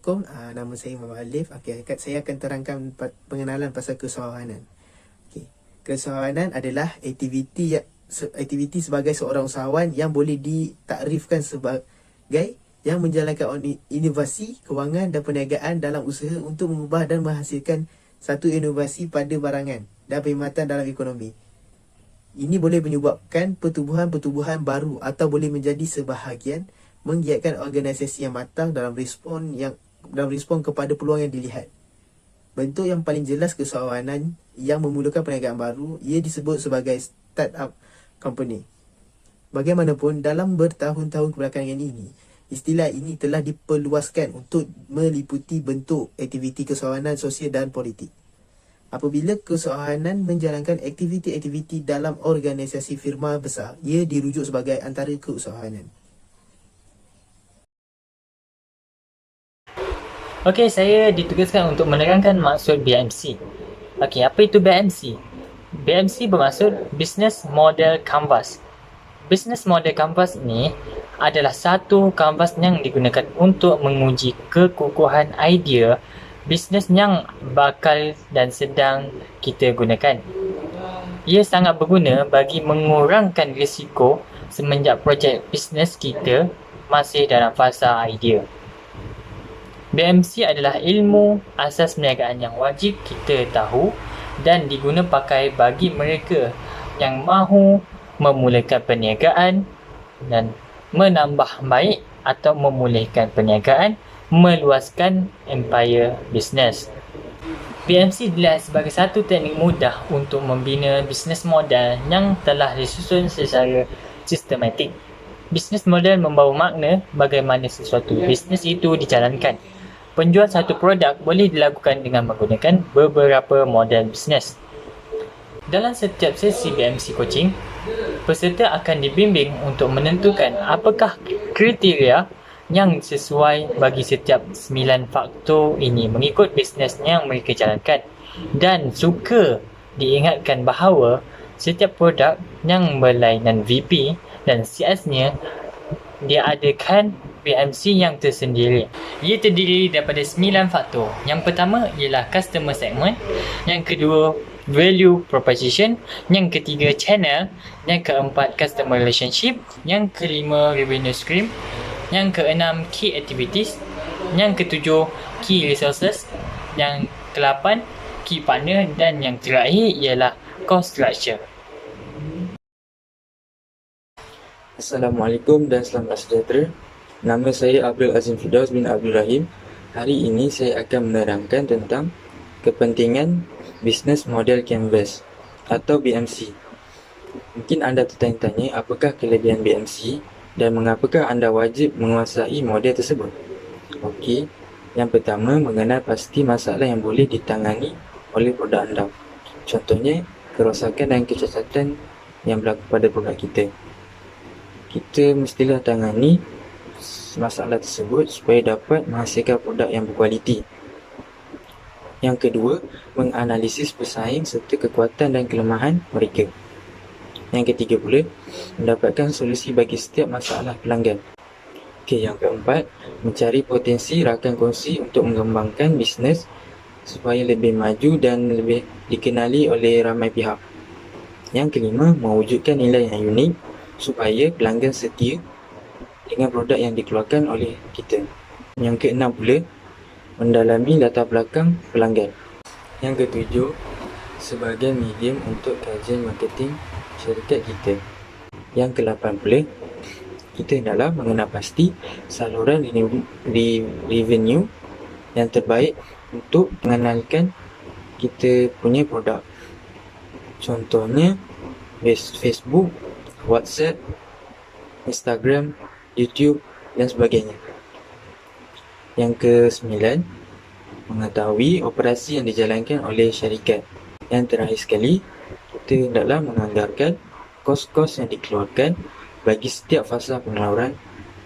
Assalamualaikum, nama saya Muhammad Alif. Saya akan terangkan pengenalan pasal kesusahanan. Kesusahanan adalah aktiviti sebagai seorang usahawan yang boleh ditakrifkan sebagai yang menjalankan inovasi, kewangan dan perniagaan dalam usaha untuk mengubah dan menghasilkan satu inovasi pada barangan dan perkhidmatan dalam ekonomi. Ini boleh menyebabkan pertubuhan baru atau boleh menjadi sebahagian menggiatkan organisasi yang matang dalam respon kepada peluang yang dilihat. Bentuk yang paling jelas kesedaran yang memulakan perniagaan baru, ia disebut sebagai start-up company. Bagaimanapun, dalam bertahun-tahun kebelakangan ini, istilah ini telah diperluaskan untuk meliputi bentuk aktiviti kesedaran sosial dan politik. Apabila kesedaran menjalankan aktiviti-aktiviti dalam organisasi firma besar, ia dirujuk sebagai antara keusahawanan. Okey, saya ditugaskan untuk menerangkan maksud BMC. Okey, apa itu BMC? BMC bermaksud Business Model Canvas. Business Model Canvas ini adalah satu kanvas yang digunakan untuk menguji kekukuhan idea bisnes yang bakal dan sedang kita gunakan. Ia sangat berguna bagi mengurangkan risiko semenjak projek bisnes kita masih dalam fasa idea. BMC adalah ilmu asas perniagaan yang wajib kita tahu dan diguna pakai bagi mereka yang mahu memulakan perniagaan dan menambah baik atau memulihkan perniagaan, meluaskan empire bisnes. BMC dilihat sebagai satu teknik mudah untuk membina bisnes model yang telah disusun secara sistematik. Bisnes model membawa makna bagaimana sesuatu bisnes itu dijalankan. Penjualan satu produk boleh dilakukan dengan menggunakan beberapa model bisnes. Dalam setiap sesi BMC coaching, peserta akan dibimbing untuk menentukan apakah kriteria yang sesuai bagi setiap 9 faktor ini mengikut bisnes yang mereka jalankan. Dan suka diingatkan bahawa setiap produk yang berlainan VP dan CS-nya diadakan BMC yang tersendiri. Ia terdiri daripada 9 faktor. Yang pertama ialah customer segment, yang kedua value proposition, yang ketiga channel, yang keempat customer relationship, yang kelima revenue stream, yang keenam key activities, yang ketujuh key resources, yang ke-8 key partner dan yang terakhir ialah cost structure. Assalamualaikum dan selamat sejahtera. Nama saya Abdul Azim Firdaus bin Abdul Rahim. Hari ini saya akan menerangkan tentang kepentingan Business Model Canvas atau BMC. Mungkin anda tertanya-tanya apakah kelebihan BMC dan mengapakah anda wajib menguasai model tersebut. Okey, yang pertama mengenal pasti masalah yang boleh ditangani oleh produk anda. Contohnya, kerosakan dan kecacatan yang berlaku pada produk kita. Kita mestilah tangani masalah tersebut supaya dapat menghasilkan produk yang berkualiti. Yang kedua, menganalisis pesaing serta kekuatan dan kelemahan mereka. Yang ketiga pula, mendapatkan solusi bagi setiap masalah pelanggan. Okey, yang keempat, mencari potensi rakan kongsi untuk mengembangkan bisnes supaya lebih maju dan lebih dikenali oleh ramai pihak. Yang kelima, mewujudkan nilai yang unik supaya pelanggan setia dengan produk yang dikeluarkan oleh kita. Yang keenam pula, mendalami latar belakang pelanggan. Yang ketujuh, sebagai medium untuk kajian marketing syarikat kita. Yang ke-8 pula, kita hendaklah mengenal pasti saluran revenue yang terbaik untuk mengenalkan kita punya produk. Contohnya, Facebook, WhatsApp, Instagram, YouTube dan sebagainya. Yang ke-9, mengetahui operasi yang dijalankan oleh syarikat. Yang terakhir sekali, kita hendaklah menganggarkan kos-kos yang dikeluarkan bagi setiap fasa pengeluaran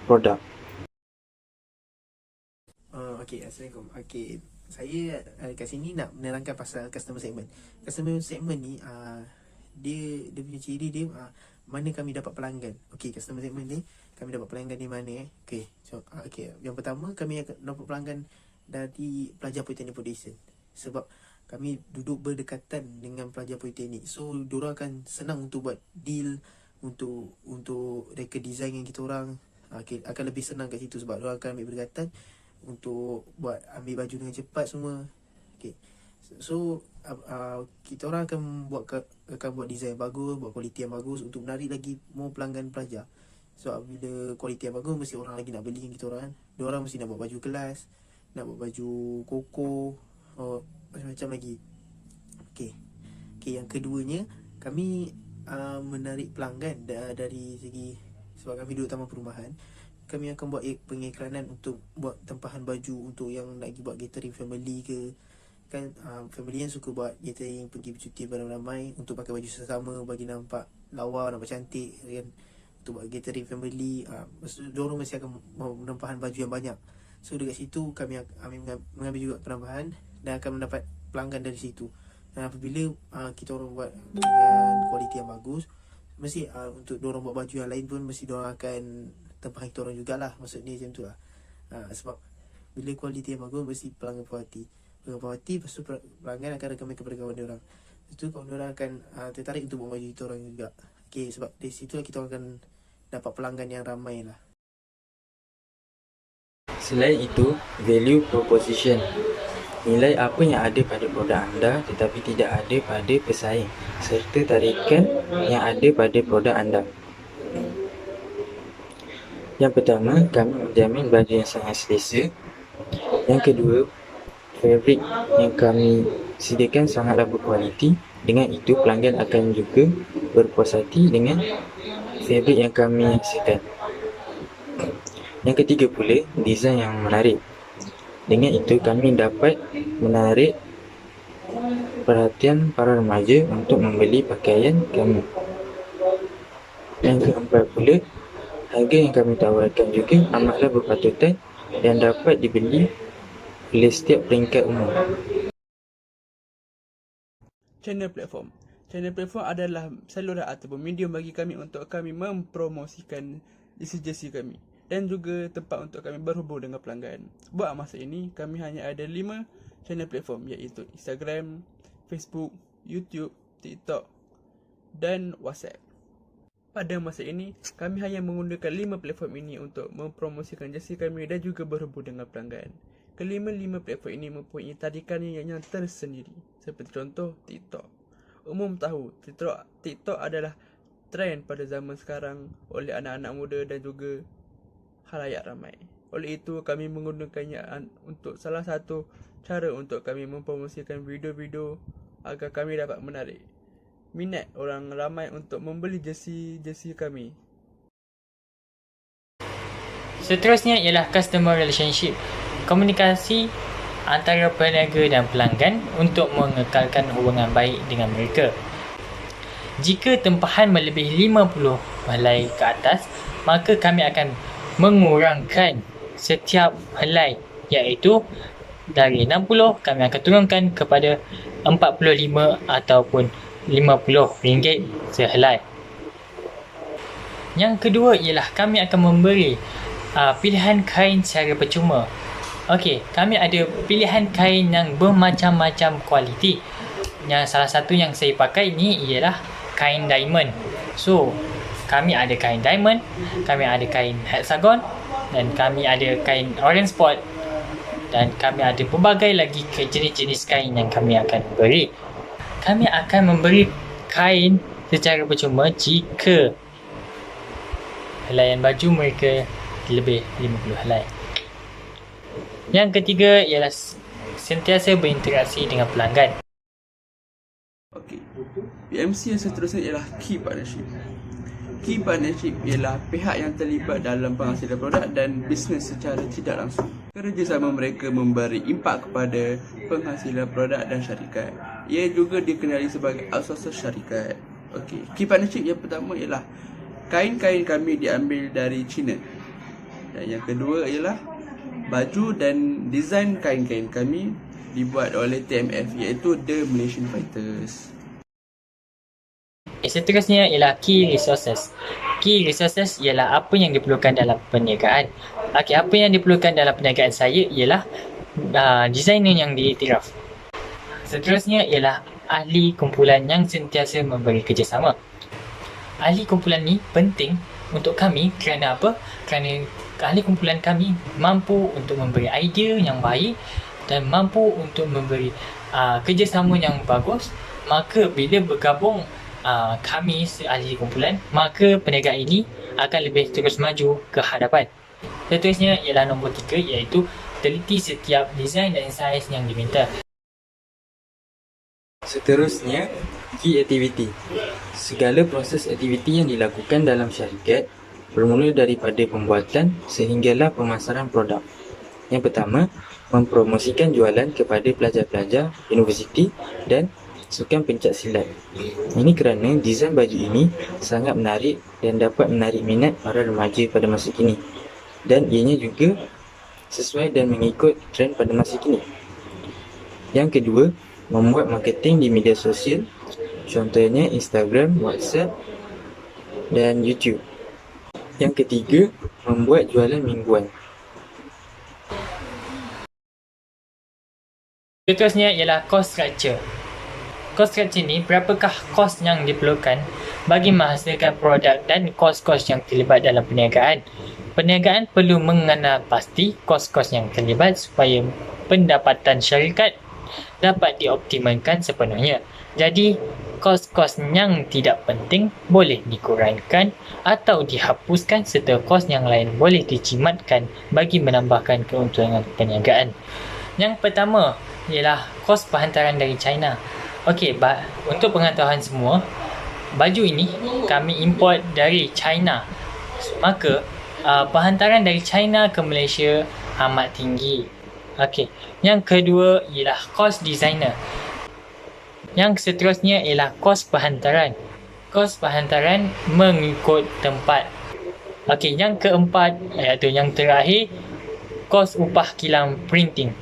produk. Assalamualaikum. Saya kat sini nak menerangkan pasal customer segment. Customer segment ni dia punya ciri dia mana kami dapat pelanggan. Customer segment ni kami dapat pelanggan di mana. Yang pertama kami akan dapat pelanggan dari pelajar Politeknik Foundation. Sebab kami duduk berdekatan dengan pelajar Politeknik. So diorang akan senang untuk buat deal, untuk reka design dengan kita orang. Akan lebih senang kat situ sebab diorang akan ambil berdekatan untuk ambil baju dengan cepat semua. Okay. So kita orang akan buat design yang bagus, buat kualiti yang bagus untuk menarik lagi more pelanggan pelajar. So bila kualiti yang bagus, mesti orang lagi nak beli dengan kita orang. Diorang mesti nak buat baju kelas, nak buat baju koko, macam-macam lagi. Okay, yang keduanya, kami menarik pelanggan dari segi, sebab kami duduk taman perumahan, kami akan buat pengiklanan untuk buat tempahan baju untuk yang nak pergi buat gathering family ke. Kan family yang suka buat gathering, pergi bercuti beramai-ramai untuk pakai baju sesama bagi nampak lawa, nampak cantik kan. Untuk buat gathering family, diorang mesti akan menempahan baju yang banyak. So dekat situ kami mengambil juga penambahan dan akan mendapat pelanggan dari situ. Dan apabila kita orang buat dengan kualiti yang bagus, mesti untuk diorang buat baju yang lain pun mesti diorang akan tempahan kita orang jugalah. Maksudnya macam tu lah. Sebab bila kualiti yang bagus, mesti pelanggan puas hati. Lepas tu pelanggan akan recommend kepada kawan diorang. Lepas tu kawan diorang akan tertarik untuk buat baju kita orang juga. Okay, sebab dari situ lah kita akan dapat pelanggan yang ramai lah. Selain itu, value proposition. Nilai apa yang ada pada produk anda tetapi tidak ada pada pesaing, serta tarikan yang ada pada produk anda. Yang pertama, kami menjamin baju yang sangat selesa. Yang kedua, fabrik yang kami sediakan sangatlah berkualiti. Dengan itu, pelanggan akan juga berpuas hati dengan fabrik yang kami hasilkan. Yang ketiga pula, desain yang menarik. Dengan itu, kami dapat menarik perhatian para remaja untuk membeli pakaian kami. Yang keempat pula, harga yang kami tawarkan juga amatlah berpatutan dan dapat dibeli oleh setiap peringkat umur. Channel platform adalah saluran ataupun medium bagi kami untuk kami mempromosikan jersey-jersey kami dan juga tempat untuk kami berhubung dengan pelanggan. Buat masa ini, kami hanya ada 5 channel platform, iaitu Instagram, Facebook, YouTube, TikTok dan WhatsApp. Pada masa ini, kami hanya menggunakan 5 platform ini untuk mempromosikan jersey kami dan juga berhubung dengan pelanggan. Kelima-lima platform ini mempunyai tarikan yang tersendiri. Seperti contoh, TikTok. Umum tahu, TikTok adalah trend pada zaman sekarang oleh anak-anak muda dan juga khalayak ramai. Oleh itu, kami menggunakannya untuk salah satu cara untuk kami mempromosikan video-video agar kami dapat menarik minat orang ramai untuk membeli jersey kami. Seterusnya ialah customer relationship. Komunikasi antara peniaga dan pelanggan untuk mengekalkan hubungan baik dengan mereka. Jika tempahan melebihi 50 helai ke atas, maka kami akan mengurangkan setiap helai, iaitu dari 60 kami akan turunkan kepada 45 ataupun RM50 sehelai. Yang kedua ialah kami akan memberi pilihan kain secara percuma. Okey, kami ada pilihan kain yang bermacam-macam kualiti. Yang salah satu yang saya pakai ni ialah kain diamond. So, kami ada kain diamond, kami ada kain hexagon dan kami ada kain orange spot dan kami ada pelbagai lagi jenis-jenis kain yang kami akan beri. Kami akan memberi kain secara percuma jika helaian baju mereka lebih 50 helai. Yang ketiga ialah sentiasa berinteraksi dengan pelanggan. Okey. PMC yang seterusnya ialah key partnership. Key partnership ialah pihak yang terlibat dalam penghasilan produk dan bisnes secara tidak langsung. Kerjasama mereka memberi impak kepada penghasilan produk dan syarikat. Ia juga dikenali sebagai outsourcer syarikat. Okey. Key partnership yang pertama ialah kain-kain kami diambil dari China. Dan yang kedua ialah baju dan desain kain-kain kami dibuat oleh TMF, iaitu The Malaysian Fighters. Seterusnya ialah key resources. Key resources ialah apa yang diperlukan dalam perniagaan. Okey, apa yang diperlukan dalam perniagaan saya ialah designer yang diiktiraf. Seterusnya ialah ahli kumpulan yang sentiasa memberi kerjasama. Ahli kumpulan ni penting untuk kami kerana apa? Kerana ahli kumpulan kami mampu untuk memberi idea yang baik dan mampu untuk memberi kerjasama yang bagus. Maka bila bergabung kami ahli kumpulan, maka perniagaan ini akan lebih terus maju ke hadapan. Seterusnya ialah nombor 3, iaitu teliti setiap desain dan saiz yang diminta. Seterusnya, key activity. Segala proses aktiviti yang dilakukan dalam syarikat bermula daripada pembuatan sehinggalah pemasaran produk. Yang pertama, mempromosikan jualan kepada pelajar-pelajar universiti dan sukan pencak silat. Ini kerana desain baju ini sangat menarik dan dapat menarik minat para remaja pada masa kini. Dan ianya juga sesuai dan mengikut trend pada masa kini. Yang kedua, membuat marketing di media sosial, contohnya Instagram, WhatsApp dan YouTube. Yang ketiga, membuat jualan mingguan. Seterusnya ialah cost structure. Cost structure ni, berapakah kos yang diperlukan bagi menghasilkan produk dan kos-kos yang terlibat dalam perniagaan. Perniagaan perlu mengenal pasti kos-kos yang terlibat supaya pendapatan syarikat dapat dioptimalkan sepenuhnya. Jadi, kos-kos yang tidak penting boleh dikurangkan atau dihapuskan serta kos yang lain boleh dijimatkan bagi menambahkan keuntungan perniagaan. Yang pertama ialah kos penghantaran dari China. Okey, untuk pengetahuan semua, baju ini kami import dari China. Maka, penghantaran dari China ke Malaysia amat tinggi. Okey, yang kedua ialah kos designer. Yang seterusnya ialah kos penghantaran. Kos penghantaran mengikut tempat. Okey, yang keempat iaitu yang terakhir, kos upah kilang printing.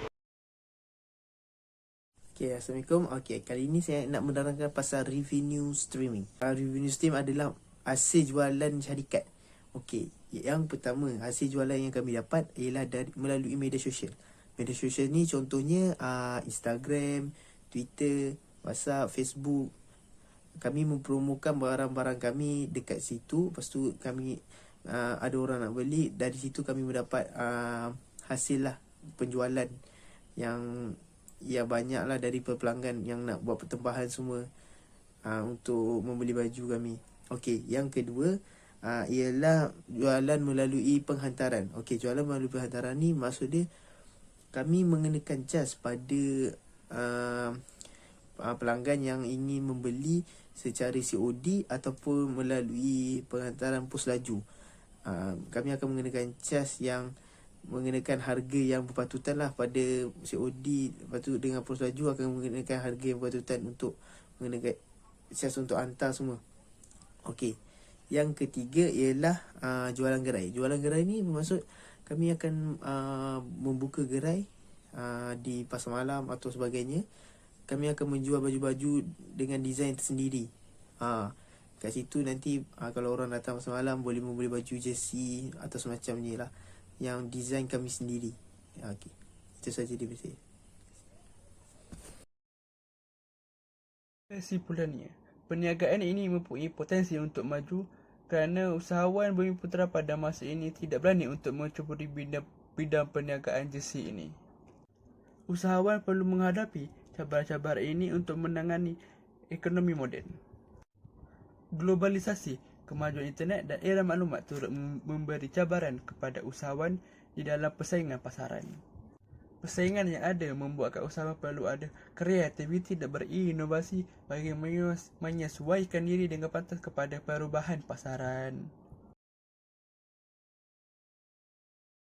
Okay, Assalamualaikum. Okay, kali ini saya nak menerangkan pasal revenue streaming. Revenue stream adalah hasil jualan syarikat. Okay, yang pertama, hasil jualan yang kami dapat ialah melalui media sosial. Media sosial ni contohnya Instagram, Twitter, WhatsApp, Facebook. Kami mempromokan barang-barang kami dekat situ. Lepas tu kami ada orang nak beli. Dari situ kami mendapat hasil lah penjualan yang banyak lah dari pelanggan yang nak buat pertembahan semua untuk membeli baju kami. Okey, yang kedua ialah jualan melalui penghantaran. Okey, jualan melalui penghantaran ni maksud dia kami mengenakan jas pada pelanggan yang ingin membeli secara COD ataupun melalui penghantaran pos laju. Kami akan mengenakan jas yang mengenakan harga yang berpatutan lah pada COD. Lepas tu dengan pos laju akan mengenakan harga yang berpatutan untuk mengenakan jas untuk hantar semua. Okey, yang ketiga ialah jualan gerai. Jualan gerai ni bermaksud kami akan membuka gerai di pasar malam atau sebagainya. Kami akan menjual baju-baju dengan desain tersendiri. Kat situ nanti kalau orang datang pasar malam boleh membeli baju jersey atau semacamnya lah, yang desain kami sendiri. Okey, itu saja dari saya. Kesimpulannya, perniagaan ini mempunyai potensi untuk maju kerana usahawan Bumi Putra pada masa ini tidak berani untuk mencuburi bidang perniagaan jersey ini. Usahawan perlu menghadapi cabaran-cabaran ini untuk menangani ekonomi moden. Globalisasi, kemajuan internet dan era maklumat turut memberi cabaran kepada usahawan di dalam persaingan pasaran. Persaingan yang ada membuatkan usahawan perlu ada kreativiti dan berinovasi bagi menyesuaikan diri dengan pantas kepada perubahan pasaran.